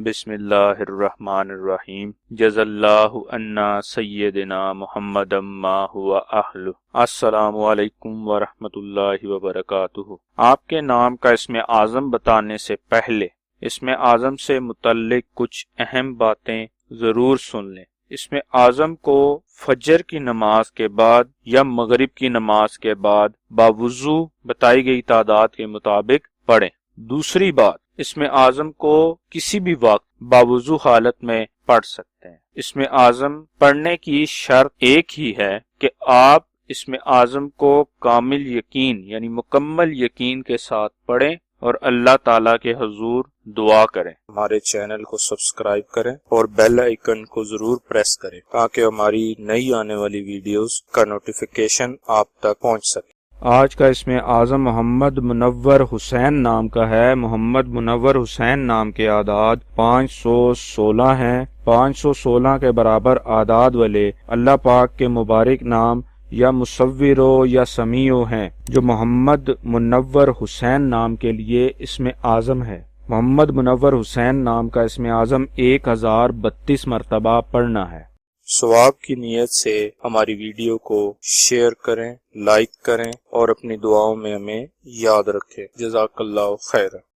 بسم اللہ الرحمن الرحیم جزا اللہ عنا سیدنا محمد ما ہوا اہل۔ السلام علیکم ورحمۃ اللہ وبرکاتہ۔ آپ کے نام کا اسم اعظم بتانے سے پہلے اسم اعظم سے متعلق کچھ اہم باتیں ضرور سن لیں۔ اسم اعظم کو فجر کی نماز کے بعد یا مغرب کی نماز کے بعد باوضو بتائی گئی تعداد کے مطابق پڑھیں۔ دوسری بات، اسم اعظم کو کسی بھی وقت باوضو حالت میں پڑھ سکتے ہیں۔ اسم اعظم پڑھنے کی شرط ایک ہی ہے کہ آپ اسم اعظم کو کامل یقین یعنی مکمل یقین کے ساتھ پڑھیں اور اللہ تعالیٰ کے حضور دعا کریں۔ ہمارے چینل کو سبسکرائب کریں اور بیل آئیکن کو ضرور پریس کریں تاکہ ہماری نئی آنے والی ویڈیوز کا نوٹیفیکیشن آپ تک پہنچ سکے۔ آج کا اسم اعظم محمد منور حسین نام کا ہے۔ محمد منور حسین نام کے اعداد 516 ہیں۔ 516 کے برابر اعداد والے اللہ پاک کے مبارک نام یا مصورو یا سمیع ہیں جو محمد منور حسین نام کے لیے اسم اعظم ہے۔ محمد منور حسین نام کا اسم اعظم 1032 مرتبہ پڑھنا ہے۔ ثواب کی نیت سے ہماری ویڈیو کو شیئر کریں، لائک کریں اور اپنی دعاؤں میں ہمیں یاد رکھیں۔ جزاک اللہ خیر۔